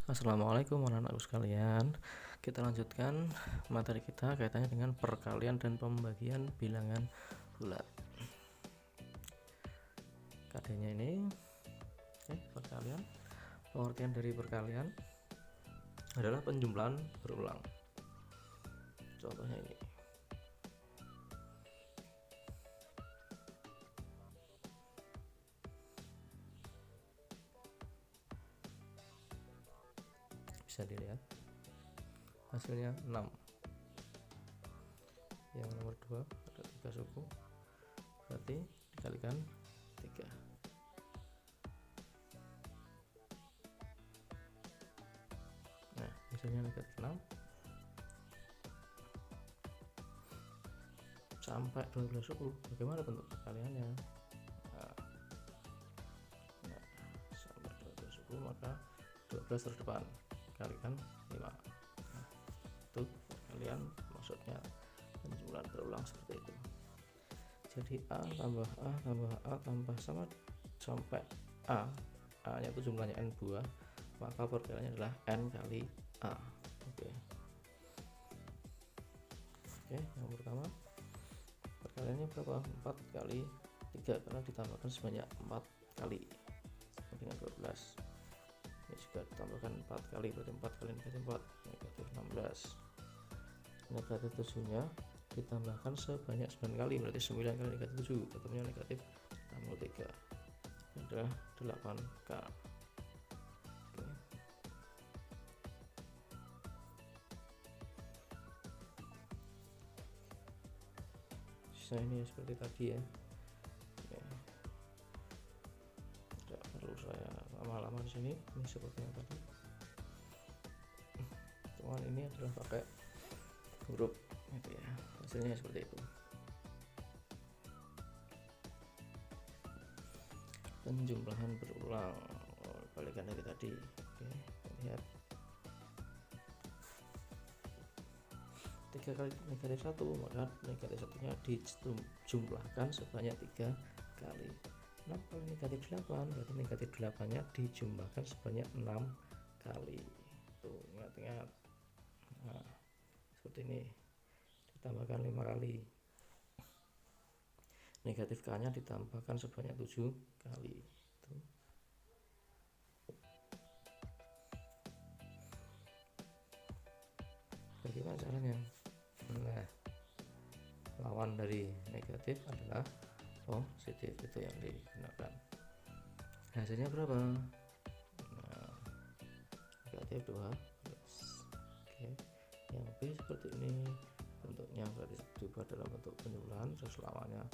Assalamualaikum anak-anakku sekalian. Kita lanjutkan materi kita kaitannya dengan perkalian dan pembagian bilangan bulat. Kadenya ini perkalian. Pengertian dari perkalian adalah penjumlahan berulang. Contohnya ini. Bisa dilihat hasilnya 6. Yang nomor 2 ada 3 suku, berarti dikalikan 3. Nah, hasilnya negatif 6 sampai 12 suku. Bagaimana bentuk perkaliannya? Nah, sampai 12 suku maka 12 terdepan kalikan 5. Nah, itu kalian maksudnya penjumlahan berulang seperti itu. Jadi A tambah A tambah A tambah sama sampai A nya itu jumlahnya n buah, maka perkaliannya adalah n kali A. Oke, yang pertama perkaliannya berapa? 4 kali 3 karena ditambahkan sebanyak 4 kali dengan 12. Ini juga ditambahkan 4 kali, berarti 4 kali negatif 4 negatif 16. Negatif 7 nya ditambahkan sebanyak 9 kali, berarti 9 kali negatif 7, ketemunya negatif 63. Ini adalah 8k. Sisa ini seperti tadi ya. Tidak perlu saya lama-lama di sini. Ini seperti yang tadi. Cuman ini adalah pakai huruf gitu ya. Hasilnya seperti itu. Penjumlahan berulang, balikan dari tadi. Oke, lihat 3 kali negatif 1, maka negatif 1 nya dijumlahkan sebanyak 3 kali. 6 kali negatif 8, berarti negatif 8 nya dijumlahkan sebanyak 6 kali. Tuh, ingat-ingat. Nah, seperti ini, ditambahkan 5 kali. Negatif k nya ditambahkan sebanyak 7 kali. Tuh. Bagaimana caranya? Nah, lawan dari negatif adalah positif, itu yang digunakan. Hasilnya berapa? Nah, negatif 12. Oke, yang B seperti ini bentuknya, berarti diubah dalam bentuk penjumlahan, terus lawannya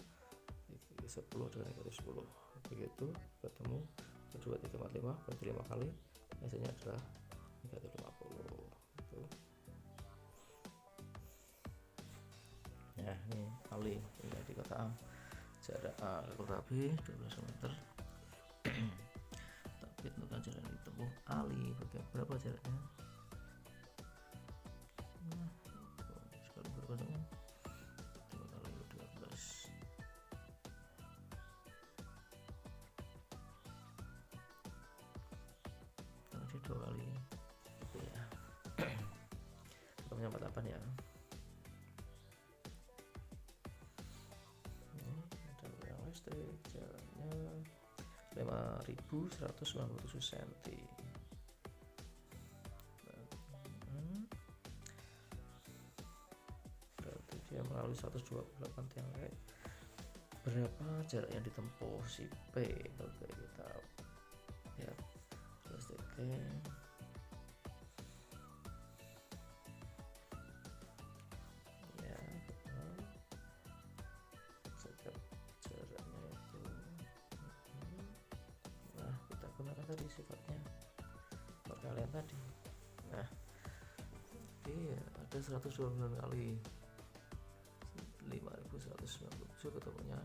10 dengan negatif 10. Begitu ketemu 2, 3, 4, 5, berarti 5 kali, hasilnya adalah negatif 50. Itu. Nah, ini kali ini di kota A, jarak A ke kota B 12 meter. Tapi tentukan jarak yang ditempuh Ali, berapa jaraknya? Nah, sekali berkosongan 2 kali 12. Tadi 2 kali itu ya. Pokoknya 48 ya. Listrik jaraknya 5197 cm. Berarti dia melalui 128 tiang rel. Berapa jarak yang ditempuh si P? Oke, kita lihat listriknya. Jaraknya itu, nah kita gunakan tadi sifatnya perkalian tadi. Nah, iya, ada 129 kali 5197, ketemunya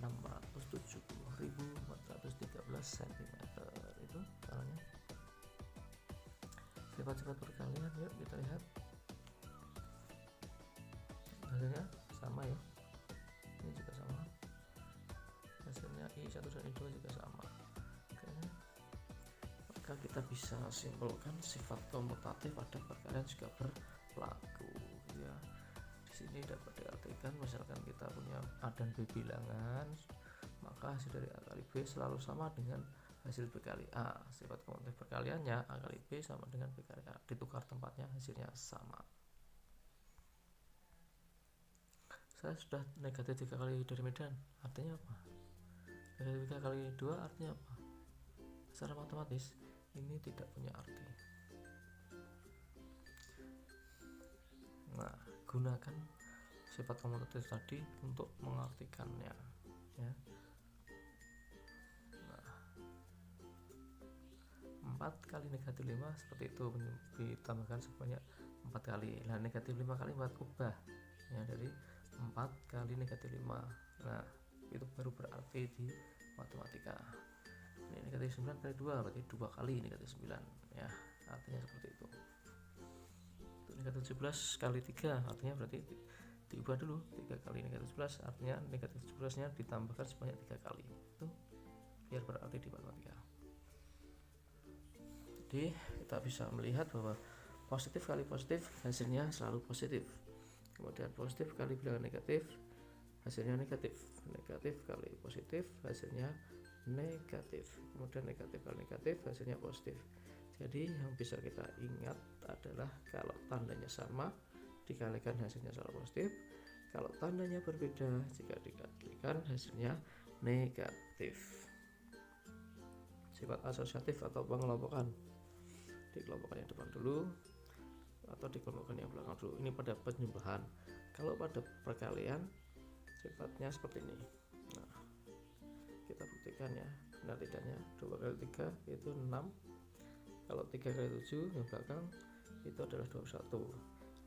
670.413 cm. Itu caranya. Cepat-cepat perkalian, yuk kita lihat hasilnya sama ya. Ini juga sama, hasilnya I1 dan I2 juga sama. Oke, maka maka kita bisa simpulkan sifat komutatif pada perkalian juga berlaku ya. Di sini dapat diartikan misalkan kita punya A dan B bilangan, maka hasil dari A kali B selalu sama dengan hasil B kali A. Sifat komutatif perkaliannya A kali B sama dengan B kali A, ditukar tempatnya hasilnya sama. Saya sudah negatif 3 kali dari medan, artinya apa? Negatif 3 kali 2 artinya apa? Secara matematis ini tidak punya arti. Nah, gunakan sifat komutatif tadi untuk mengartikannya ya. Nah, 4 kali negatif 5 seperti itu, ditambahkan sebanyak 4 kali. Nah, negatif 5 kali 4 ubah ya, dari 4 kali negatif 5. Nah, itu baru berarti di matematika. Ini negatif 9 kali 2 berarti 2 kali negatif 9 ya, artinya seperti itu. Untuk negatif 17 kali 3 artinya berarti diubah dulu, 3 kali negatif 11 artinya negatif 17 nya ditambahkan sebanyak 3 kali, itu biar berarti di matematika. Jadi kita bisa melihat bahwa positif kali positif hasilnya selalu positif, kemudian positif kali bilangan negatif hasilnya negatif, negatif kali positif hasilnya negatif, kemudian negatif kali negatif hasilnya positif. Jadi yang bisa kita ingat adalah kalau tandanya sama dikalikan hasilnya selalu positif, kalau tandanya berbeda jika dikalikan hasilnya negatif. Sifat asosiatif atau pengelompokan, dikelompokkan yang depan dulu atau dikelompokkan yang belakang dulu. Ini pada penjumlahan. Kalau pada perkalian sifatnya seperti ini. Nah, kita buktikan ya benar tidaknya. 2 kali 3 itu 6, kalau 3 kali 7 yang belakang itu adalah 21.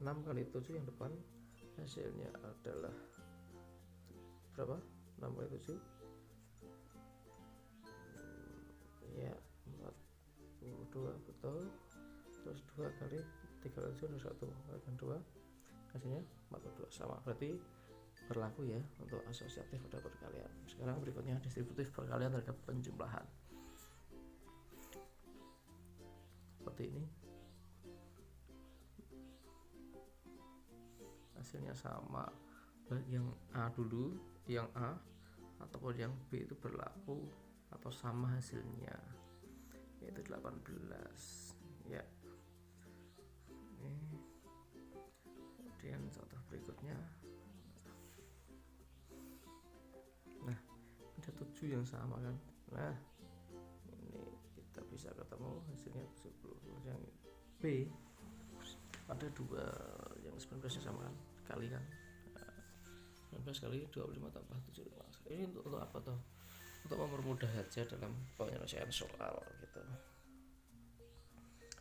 6 kali 7 yang depan hasilnya adalah berapa? 6 kali 7 ya 42, betul. Terus 2 kali 3 kali 7 21 kalikan 2 hasilnya 42, sama, berarti berlaku ya untuk asosiatif pada perkalian. Sekarang berikutnya distributif perkalian terhadap penjumlahan. Seperti ini. Hasilnya sama, baik yang A dulu, yang A ataupun yang B itu berlaku atau sama hasilnya, yaitu 18 ya. Ini. Kemudian contoh berikutnya. Nah, ada 7 yang sama kan. Nah, ini kita bisa ketemu hasilnya 70. Yang B ada 2 yang 19 yang sama kan, kali kan. 19 kali 25 tambah 7. Ini untuk apa toh? Untuk mempermudah saja dalam penyelesaian soal gitu.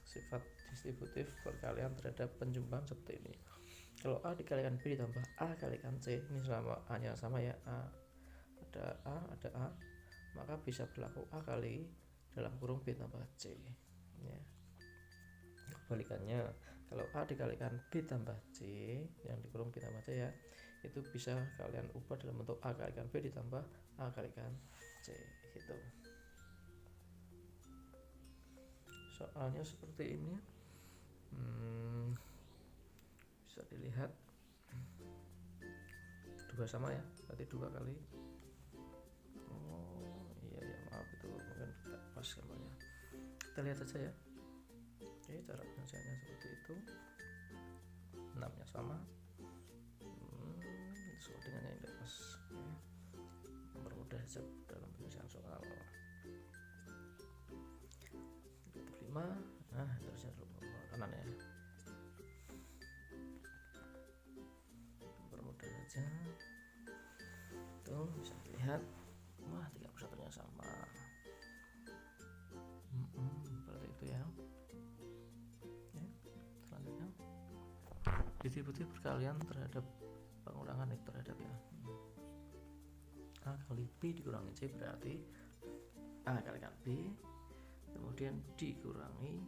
Sifat distributif perkalian terhadap penjumlahan seperti ini. Kalau A dikalikan B ditambah A kalikan C, ini selama A nya sama ya, ada A, maka bisa berlaku A kali dalam kurung B tambah C ya. Kebalikannya, kalau A dikalikan B tambah C yang dikurung B tambah C ya, itu bisa kalian ubah dalam bentuk A kalikan B ditambah A kalikan C gitu. Soalnya seperti ini bisa dilihat 2 sama ya, berarti 2 kali. Oh iya ya, maaf itu mungkin tidak pas gambarnya, kita lihat saja ya. Oke, cara penyelesaiannya seperti itu. 6 nya sama, sesuai dengan yang tidak pas ya. Mempermudah saja dalam penyelesaian soal. 5, nah terusnya dulu kanan ya, mempermudah saja. Tuh bisa dilihat, wah 31 nya sama. Seperti itu ya. Selanjutnya distributif perkalian terhadap pengulangan itu terhadap ya. A kali B dikurangi C berarti A kalikan B, kemudian dikurangi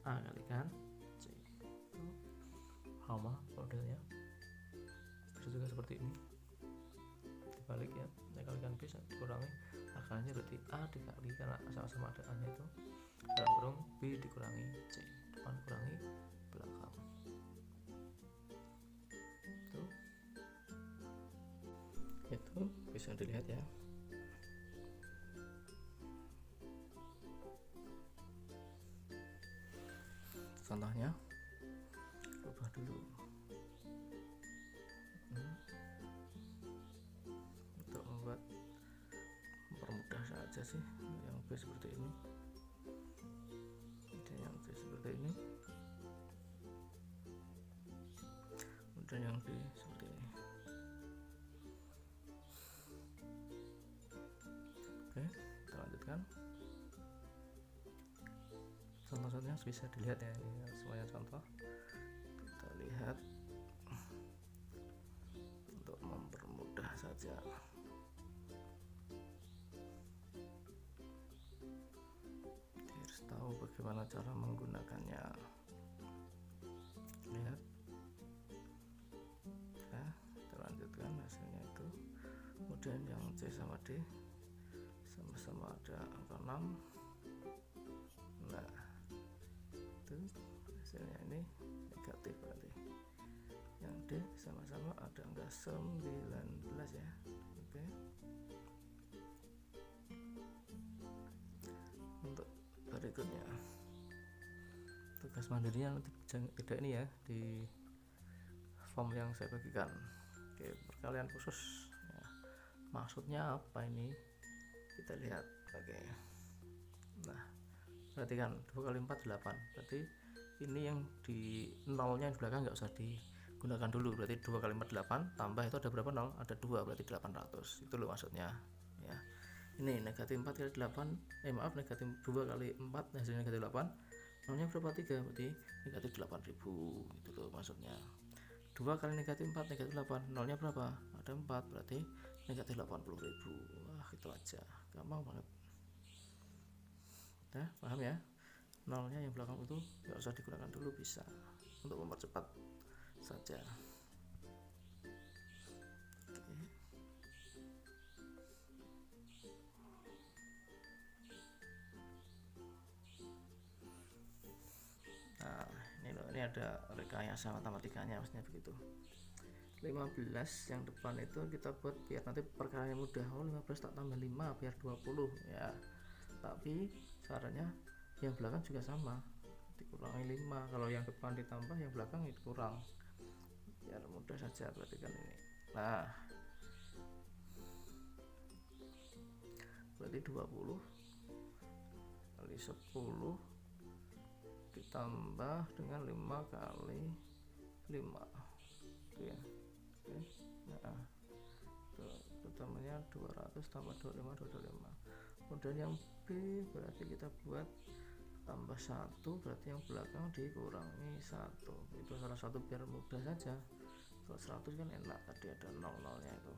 A kalikan C. Sama modelnya. Terus juga seperti ini, dibalik ya, A kalikan dengan B dikurangi akarnya berarti A dikali, karena sama-sama ada A nya itu, dalam kurung B dikurangi C, depan kurangi belakang. Itu bisa dilihat ya. Contohnya ubah dulu untuk mempermudah saja sih. Yang B seperti ini, dan yang C seperti ini, dan yang B seperti ini. Oke, kita lanjutkan. Contoh-contohnya bisa dilihat ya, ini semuanya contoh. Kita lihat untuk mempermudah saja. Harus tahu bagaimana cara menggunakannya. Lihat. Nah, kita lanjutkan hasilnya itu. Kemudian yang C sama D sama-sama ada angka 6. Nah, itu hasilnya ini negatif berarti. Yang D sama-sama ada angka 19 ya. Oke. Untuk berikutnya, tugas mandirinya tidak ini ya, di form yang saya bagikan. Oke, perkalian khusus ya. Maksudnya apa ini? Kita lihat. Oke. Nah, perhatikan 2 kali 4 8. Berarti ini yang di nolnya di belakang nggak usah digunakan dulu. Berarti 2 kali 4 8 tambah itu ada berapa nol? Ada 2, berarti 800. Itu loh maksudnya ya. Ini negatif 4 kali 8, negatif 2 kali 4 hasilnya negatif 8. Nolnya berapa? 3, berarti negatif 8000. Itu loh maksudnya. 2 kali negatif 4 negatif 8, nolnya berapa? Ada 4, berarti negatif 80.000. Wah, itu aja, gampang banget. Nah, paham ya? Nolnya yang belakang itu nggak usah digunakan dulu, bisa untuk mempercepat saja. Oke. Nah, ini ada rekayasa matematikanya, maksudnya begitu. 15 yang depan itu kita buat biar nanti perkaliannya mudah. 15 tak tambah 5 biar 20 ya. Tapi caranya yang belakang juga sama, dikurangi 5. Kalau yang depan ditambah, yang belakang dikurang, biar mudah saja. Perhatikan ini. Nah, berarti 20 kali 10 ditambah dengan 5 kali 5 itu ya. Oke. Nah, itu namanya 200 tambah 25 225. Kemudian yang B berarti kita buat tambah 1, berarti yang belakang dikurangi 1. Itu salah satu biar mudah saja. Kalau 100 kan enak, tadi ada 0-0-nya itu.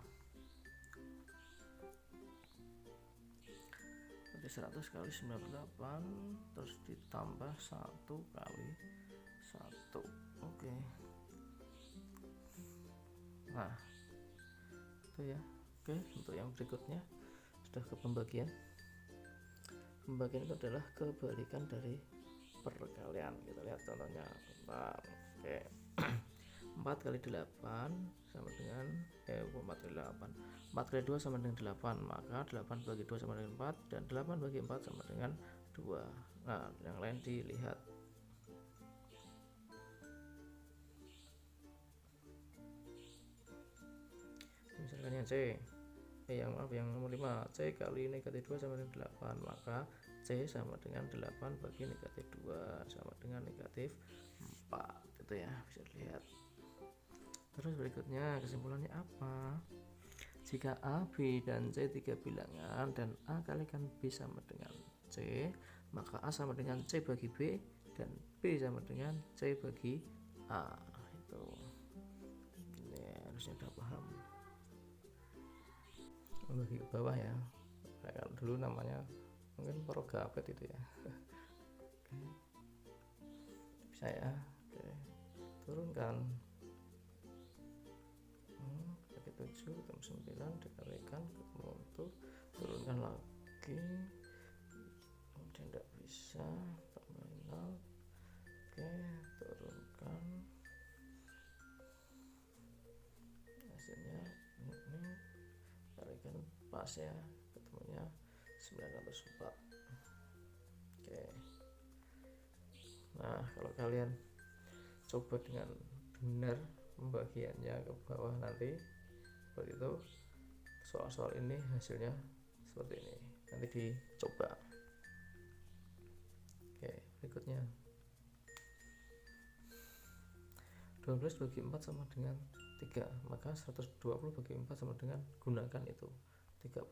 Berarti 100 kali 98 terus ditambah 1 kali 1. Oke. Nah, itu ya. Oke, untuk yang berikutnya sudah ke pembagian. Pembagian itu adalah kebalikan dari perkalian. Kita lihat contohnya. Oke. 4 kali 8 sama dengan 4 kali 8. 4 kali 2 sama dengan 8, maka 8 bagi 2 sama dengan 4 dan 8 bagi 4 sama dengan 2. Nah, yang lain dilihat. Misalkan yang C, yang nomor 5, C kali negatif 2 sama dengan 8, maka C sama dengan 8 bagi negatif 2 sama dengan negatif 4. Itu ya, bisa dilihat. Terus berikutnya kesimpulannya apa? Jika A, B, dan C 3 bilangan dan A kalikan B sama dengan C, maka A sama dengan C bagi B dan B sama dengan C bagi A. Itu ini harusnya udah paham. Bagi ke bawah ya, kayak dulu namanya mungkin Progapet itu ya. Oke. Bisa ya. Oke. Turunkan. Bagi 7 tambah 9 dikalikan ketemu untuk turunkan lagi, kemudian tidak bisa terminal. Oke, turunkan, hasilnya ini kalikan pas ya, ketemunya 904. Oke, nah kalau kalian coba dengan benar pembagiannya ke bawah nanti seperti itu, soal-soal ini hasilnya seperti ini, nanti dicoba. Oke, berikutnya 12 bagi 4 sama dengan 3, maka 120 bagi 4 sama dengan gunakan itu 30.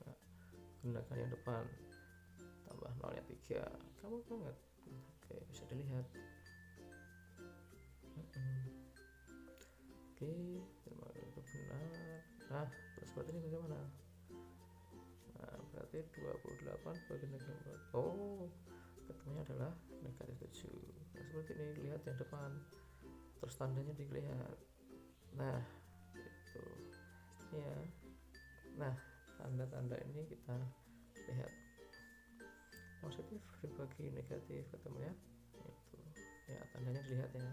Nah, gunakan yang depan, tambah nolnya 3, gampang banget. Oke, bisa dilihat. Oke, terima kasih itu benar. Nah, terus seperti ini bagaimana? Nah, berarti 28 bagi negatif 4. Oh, ketemunya adalah negatif 7. Nah, seperti ini, lihat yang depan, terus tandanya dilihat. Nah, itu ya. Nah, tanda-tanda ini kita lihat, positif dibagi negatif, ketemunya itu ya, tandanya dilihat ya.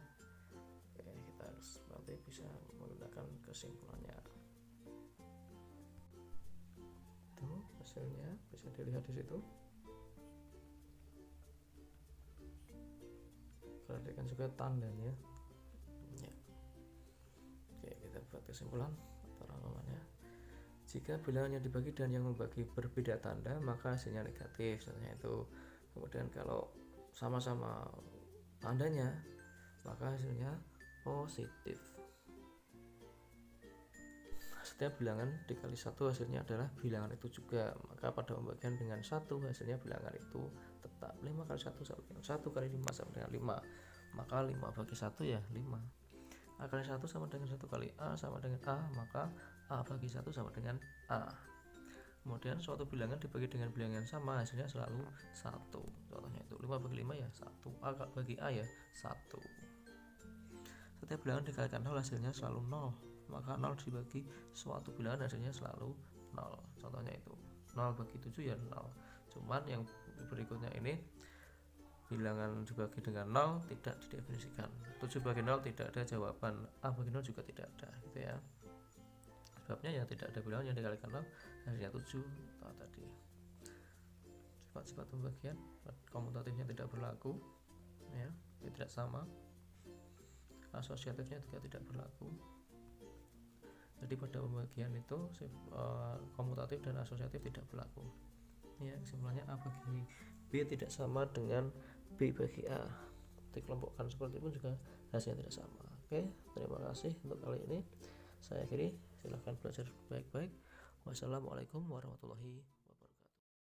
Oke, kita harus nanti bisa menggunakan kesimpulannya. Itu hasilnya bisa dilihat di situ. Perhatikan juga tandanya ya. Oke, kita buat kesimpulan atau rangkumannya. Jika bilangan yang dibagi dan yang membagi berbeda tanda, maka hasilnya negatif, contohnya itu. Kemudian kalau sama-sama tandanya, maka hasilnya positif. Setiap bilangan dikali 1 hasilnya adalah bilangan itu juga, maka pada pembagian dengan 1 hasilnya bilangan itu tetap. 5 kali 1 sama dengan 1 kali 5 sama dengan 5, maka 5 bagi 1 ya 5. A kali 1 sama dengan 1 kali A sama dengan A, maka A bagi 1 sama dengan A. Kemudian suatu bilangan dibagi dengan bilangan sama, hasilnya selalu 1. Contohnya itu 5 bagi 5 ya 1, A bagi A ya 1. Setiap bilangan dikalikan 0 hasilnya selalu 0, maka 0 dibagi suatu bilangan hasilnya selalu 0. Contohnya itu 0 bagi 7 ya 0. Cuman yang berikutnya ini, bilangan dibagi dengan 0 tidak didefinisikan. 7 bagi 0 tidak ada jawaban, A bagi 0 juga tidak ada, gitu ya. Sebabnya ya tidak ada bilangan yang dikalikan 0 hasilnya 7 tadi. Sifat-sifat pembagian komutatifnya tidak berlaku ya, tidak sama. Asosiatifnya juga tidak berlaku. Jadi pada pembagian itu komutatif dan asosiatif tidak berlaku ya. Kesimpulannya A bagi B tidak sama dengan B bagi A. Dikelompokkan seperti itu juga hasilnya tidak sama. Oke, terima kasih untuk kali ini. Saya akhiri, silahkan belajar baik-baik. Wassalamualaikum warahmatullahi wabarakatuh.